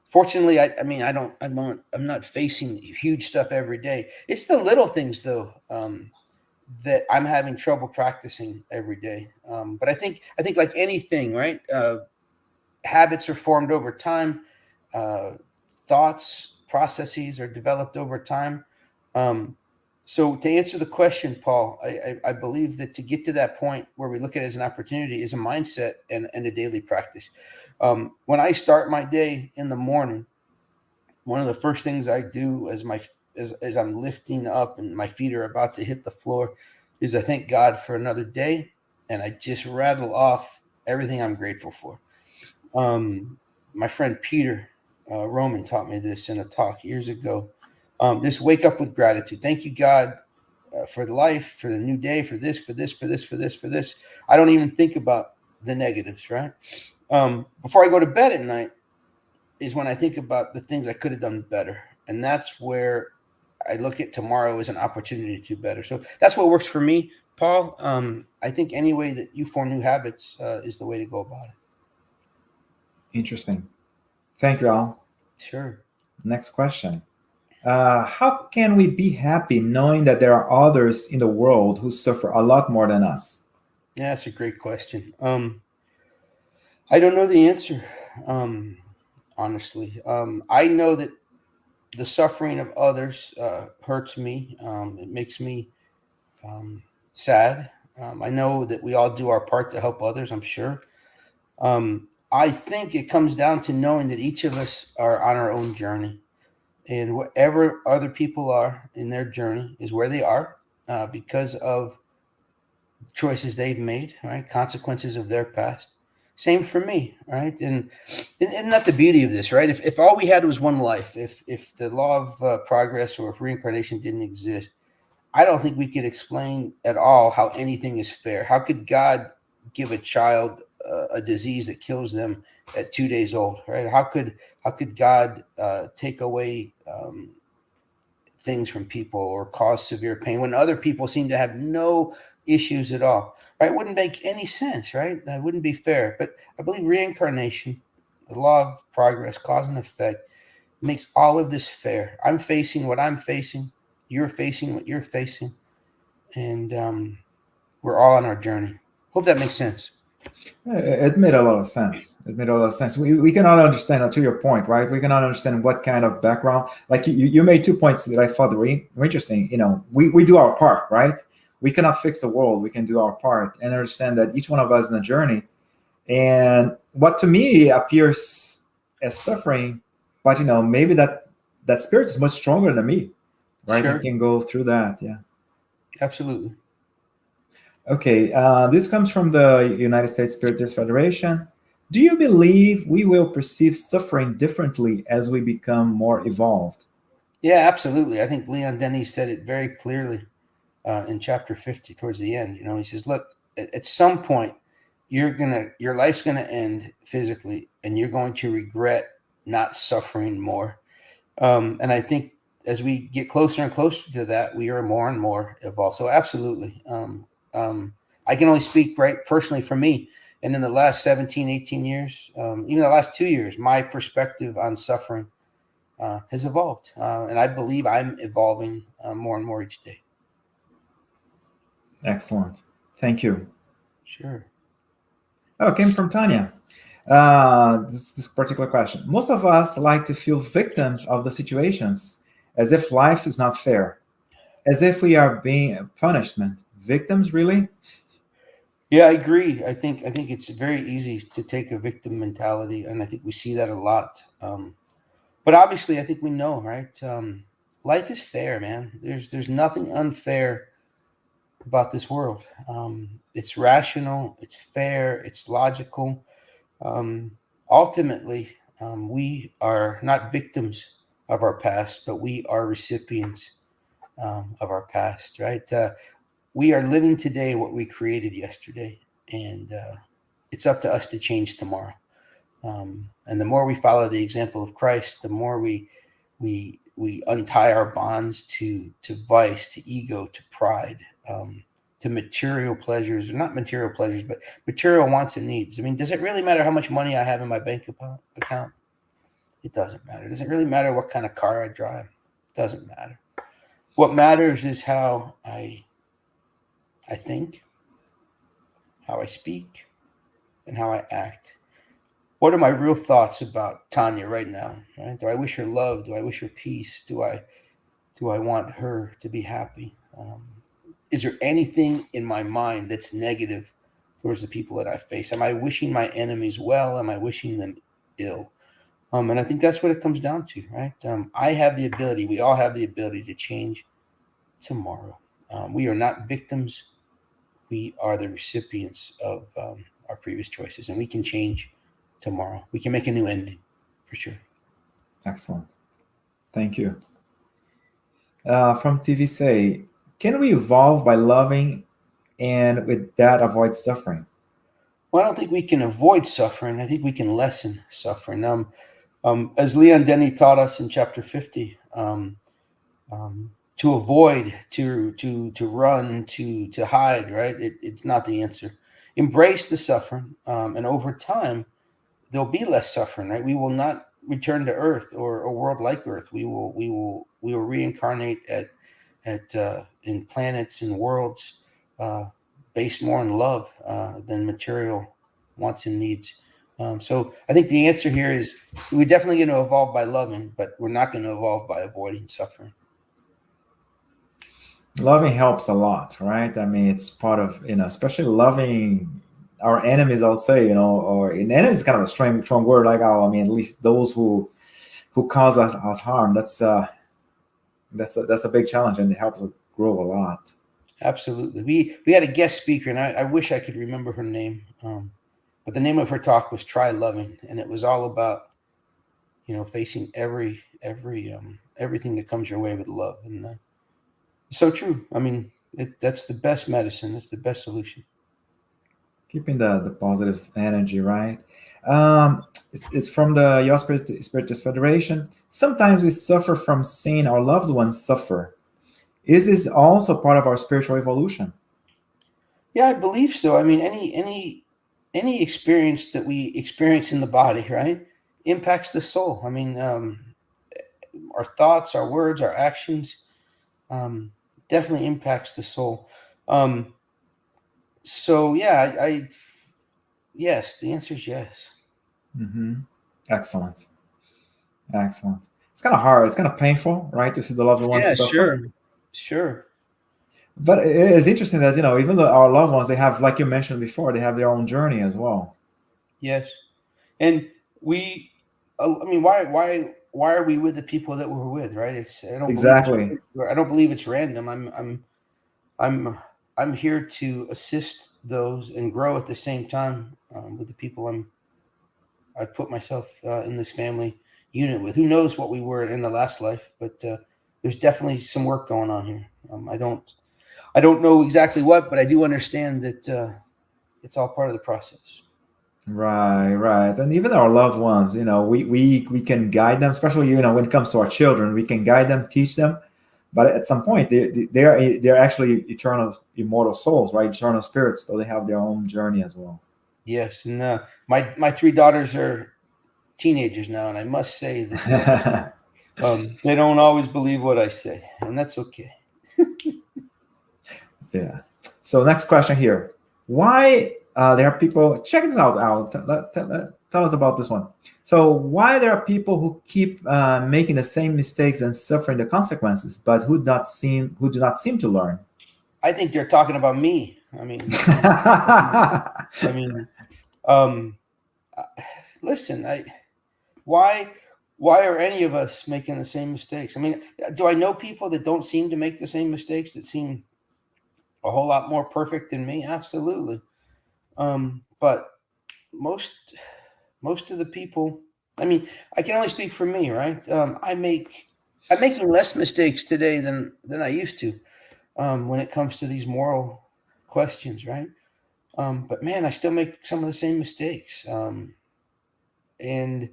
Fortunately, I'm not facing huge stuff every day. It's the little things though that I'm having trouble practicing every day. But I think like anything, right? Habits are formed over time. Thoughts, processes are developed over time. So to answer the question, Paul, I believe that to get to that point where we look at it as an opportunity is a mindset and a daily practice. When I start my day in the morning, one of the first things I do as I'm lifting up and my feet are about to hit the floor is I thank God for another day, and I just rattle off everything I'm grateful for. My friend Peter Roman taught me this in a talk years ago. Just wake up with gratitude. Thank you, God, for life, for the new day, for this. I don't even think about the negatives, right? Before I go to bed at night is when I think about the things I could have done better. And that's where I look at tomorrow as an opportunity to do better. So that's what works for me. Paul, I think any way that you form new habits is the way to go about it. Interesting. Thank you, Al. Sure. Next question. How can we be happy knowing that there are others in the world who suffer a lot more than us? Yeah, that's a great question. I don't know the answer, honestly. I know that the suffering of others hurts me. It makes me sad. I know that we all do our part to help others, I'm sure. I think it comes down to knowing that each of us are on our own journey. And wherever other people are in their journey is where they are because of choices they've made, right? Consequences of their past. Same for me, right? And isn't that the beauty of this, right? If all we had was one life, if the law of progress or if reincarnation didn't exist, I don't think we could explain at all how anything is fair. How could God give a child a disease that kills them at 2 days old, right? How could God take away things from people or cause severe pain when other people seem to have no issues at all, right? It wouldn't make any sense, right? That wouldn't be fair. But I believe reincarnation, the law of progress, cause and effect, makes all of this fair. I'm facing what I'm facing. You're facing what you're facing. And we're all on our journey. Hope that makes sense. It made a lot of sense. It made a lot of sense. We cannot understand, to your point, right? We cannot understand what kind of background. Like you made 2 points that I thought were interesting. We do our part, right? We cannot fix the world. We can do our part and understand that each one of us in a journey. And what to me appears as suffering, but maybe that spirit is much stronger than me, right? Sure. I can go through that. Yeah. Absolutely. Okay, this comes from the United States Spiritist Federation. Do you believe we will perceive suffering differently as we become more evolved? Yeah, absolutely. I think Leon Denny said it very clearly in chapter 50 towards the end. He says, look, at some point, your life's gonna end physically, and you're going to regret not suffering more. And I think as we get closer and closer to that, we are more and more evolved. So absolutely. I can only speak right personally for me. And in the last 17, 18 years, even the last 2 years, my perspective on suffering has evolved. And I believe I'm evolving more and more each day. Excellent. Thank you. Sure. Oh, it came from Tanya. This particular question. Most of us like to feel victims of the situations, as if life is not fair, as if we are being a punishment. Victims, really? Yeah, I agree. I think it's very easy to take a victim mentality, and I think we see that a lot. But obviously, I think we know, right? Life is fair, man. There's nothing unfair about this world. It's rational, it's fair, it's logical. Ultimately, we are not victims of our past, but we are recipients of our past, right? We are living today what we created yesterday, and it's up to us to change tomorrow. And the more we follow the example of Christ, the more we untie our bonds to vice, to ego, to pride, to material pleasures, or not material pleasures, but material wants and needs. I mean, does it really matter how much money I have in my bank account? It doesn't matter. Does it really matter what kind of car I drive? It doesn't matter. What matters is how I think, how I speak, and how I act. What are my real thoughts about Tanya right now? Right? Do I wish her love? Do I wish her peace? Do I want her to be happy? Is there anything in my mind that's negative towards the people that I face? Am I wishing my enemies well? Am I wishing them ill? And I think that's what it comes down to, right? I have the ability, we all have the ability to change tomorrow. We are not victims. We are the recipients of our previous choices, and we can change tomorrow. We can make a new ending, for sure. Excellent. Thank you. From TV Say, can we evolve by loving and with that avoid suffering? Well, I don't think we can avoid suffering. I think we can lessen suffering. As Leon Denny taught us in chapter 50, to avoid, to run, to hide, right? It's not the answer. Embrace the suffering, and over time, there'll be less suffering, right? We will not return to Earth or a world like Earth. We will reincarnate in planets and worlds based more on love than material wants and needs. So I think the answer here is we're definitely going to evolve by loving, but we're not going to evolve by avoiding suffering. Loving helps a lot, right? I mean, it's part of, especially loving our enemies, I'll say, or an enemy is kind of a strong word, like, I mean, at least those who cause us harm. That's a big challenge, and it helps us grow a lot. Absolutely. We had a guest speaker, and I wish I could remember her name, but the name of her talk was "Try Loving," and it was all about facing everything that comes your way with love, and so true. I mean, that's the best medicine. It's the best solution. Keeping the positive energy, right? It's from the U.S. Spiritist Federation. Sometimes we suffer from seeing our loved ones suffer. Is this also part of our spiritual evolution? Yeah, I believe so. I mean, any experience that we experience in the body, right, impacts the soul. I mean, our thoughts, our words, our actions definitely impacts the soul. So yeah, yes, the answer is yes. Mm-hmm. Excellent. It's kind of hard. It's kind of painful, right, to see the loved ones suffer. Sure. But it's interesting that even though our loved ones, they have, like you mentioned before, they have their own journey as well. Yes, and I mean, why are we with the people that we're with, right? I don't believe it's random. I'm here to assist those and grow at the same time with the people I put myself in this family unit with. Who knows what we were in the last life, but there's definitely some work going on here. I don't know exactly what, but I do understand that it's all part of the process. Right. And even our loved ones, we can guide them, especially when it comes to our children, we can guide them, teach them. But at some point, they're actually eternal, immortal souls, right? Eternal spirits, so they have their own journey as well. Yes, and my 3 daughters are teenagers now, and I must say that they don't always believe what I say, and that's okay. Yeah. So next question here: why there are people? Check this out, Al. Tell us about this one. So why there are people who keep making the same mistakes and suffering the consequences, but who do not seem to learn? I think they're talking about me. I mean, listen. Why are any of us making the same mistakes? I mean, do I know people that don't seem to make the same mistakes, that seem a whole lot more perfect than me? Absolutely. But most of the people, I mean, I can only speak for me, right? I'm making less mistakes today than I used to when it comes to these moral questions, right? But man, I still make some of the same mistakes. And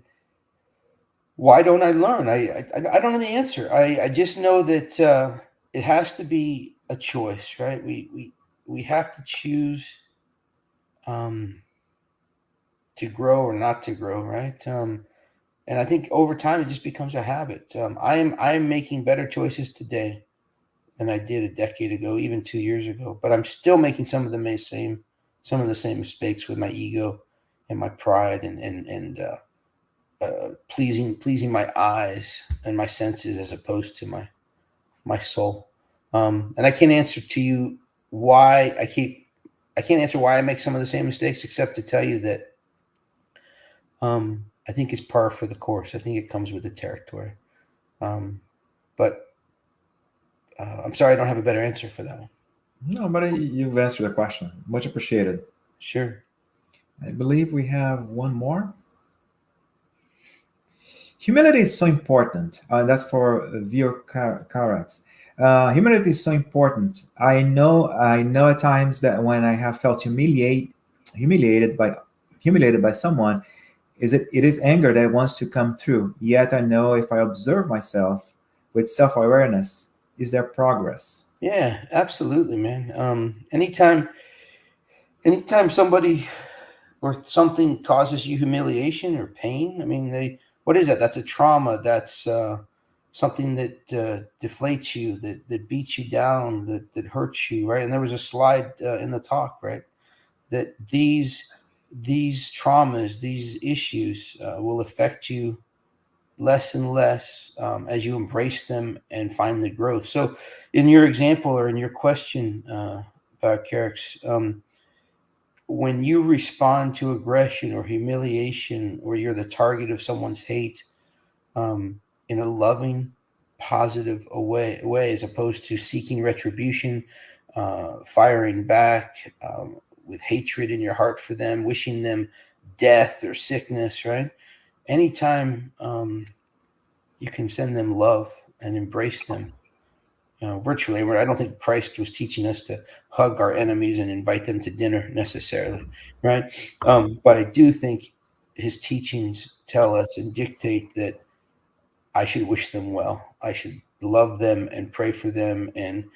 why don't I learn? I don't know the answer. I just know that it has to be a choice, right? We have to choose to grow or not to grow, right? And I think over time it just becomes a habit. I am making better choices today than I did a decade ago, even 2 years ago. But I'm still making some of the same mistakes with my ego and my pride and pleasing my eyes and my senses as opposed to my soul. And I can't answer to you why I can't answer why I make some of the same mistakes, except to tell you that I think it's par for the course. I think it comes with the territory. But I'm sorry I don't have a better answer for that one. No, but you've answered the question. Much appreciated. Sure. I believe we have one more. Humility is so important. That's for Vio Carax. Humility is so important. I know at times that when I have felt humiliated by someone, it is anger that wants to come through. Yet I know if I observe myself with self-awareness is there progress? Yeah, absolutely, man. Anytime somebody or something causes you humiliation or pain, I mean, what is that? That's a trauma. That's something that deflates you, that beats you down, that hurts you, right? And there was a slide in the talk, right, that these traumas, these issues will affect you less and less as you embrace them and find the growth. So in your example or in your question, Carix, when you respond to aggression or humiliation, or you're the target of someone's hate in a loving, positive way, as opposed to seeking retribution, firing back with hatred in your heart for them, wishing them death or sickness, right? Anytime you can send them love and embrace them, virtually. I don't think Christ was teaching us to hug our enemies and invite them to dinner necessarily, right? But I do think his teachings tell us and dictate that I should wish them well. I should love them and pray for them and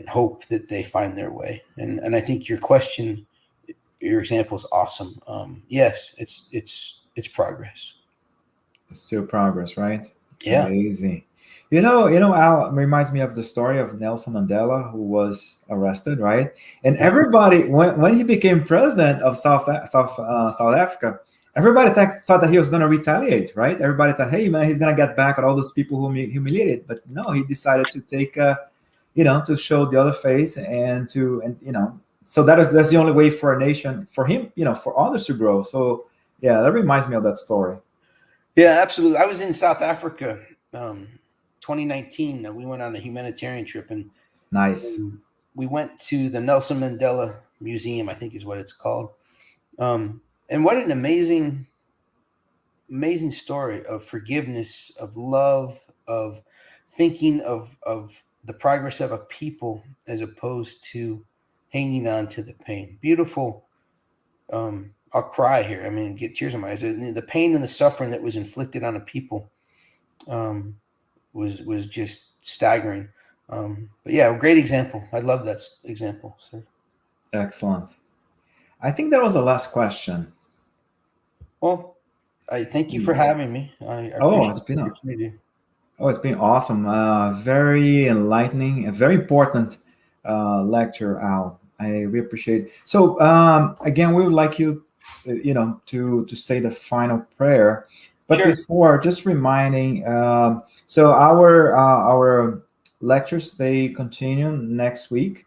hope that they find their way. And I think your question, your example is awesome. Yes, it's progress. It's still progress, right? Yeah. Amazing. Al, reminds me of the story of Nelson Mandela, who was arrested, right? And everybody, when he became president of South Africa, everybody thought that he was going to retaliate, right? Everybody thought, hey, man, he's going to get back at all those people who humiliated. But no, he decided to take, to show the other face so that's the only way for a nation, for him, for others to grow. So, yeah, that reminds me of that story. Yeah, absolutely. I was in South Africa 2019. We went on a humanitarian trip, and nice. We went to the Nelson Mandela Museum, I think is what it's called. And what an amazing story of forgiveness, of love, of thinking of the progress of a people as opposed to hanging on to the pain. Beautiful. I'll cry here. I mean, get tears in my eyes. The pain and the suffering that was inflicted on a people was just staggering. But yeah, a great example. I love that example, sir. Excellent. I think that was the last question. Well, I thank you for having me. I appreciate the opportunity. It's been awesome. Very enlightening, a very important lecture, Al. We appreciate it. So again, we would like you, to say the final prayer. But sure. Before, just reminding, so our lectures, they continue next week.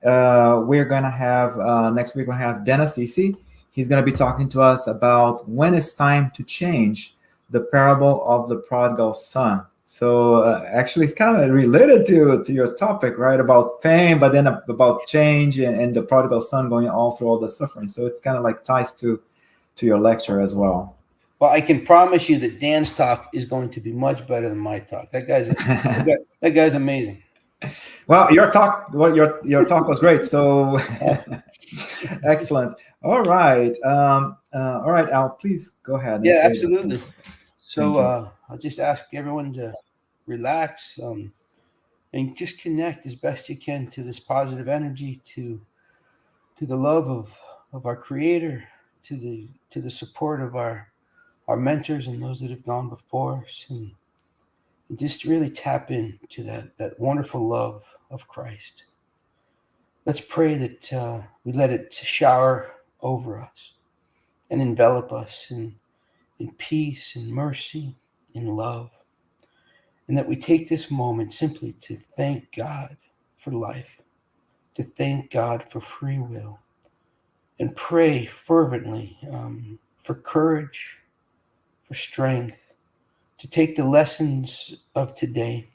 We're gonna have next week. We're gonna have Dennis Isi. He's gonna be talking to us about when it's time to change, the parable of the prodigal son. So actually, it's kind of related to your topic, right? About pain, but then about change and the prodigal son going all through all the suffering. So it's kind of like ties to your lecture as well. Well, I can promise you that Dan's talk is going to be much better than my talk. That guy's amazing. Well, your talk was great. So excellent. All right, Al, please go ahead. Yeah, absolutely. So I'll just ask everyone to relax and just connect as best you can to this positive energy, to the love of our Creator, to the support of our mentors and those that have gone before us, and just really tap into that wonderful love of Christ. Let's pray that we let it shower over us and envelop us in peace and mercy and love, and that we take this moment simply to thank God for life, to thank God for free will, and pray fervently for courage, for strength, to take the lessons of today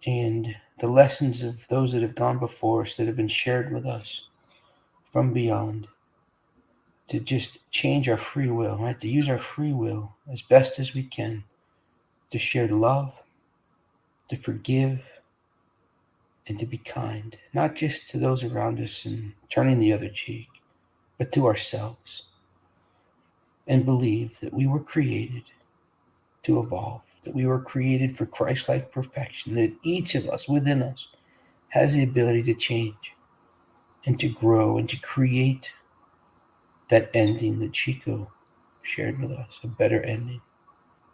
and the lessons of those that have gone before us, that have been shared with us from beyond, to just change our free will, right? To use our free will as best as we can to share love, to forgive, and to be kind, not just to those around us and turning the other cheek, but to ourselves, and believe that we were created to evolve, that we were created for Christ-like perfection, that each of us within us has the ability to change and to grow and to create that ending that Chico shared with us, a better ending.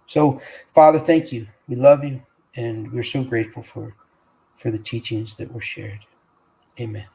So, Father, thank you. We love you, and we're so grateful for the teachings that were shared. Amen.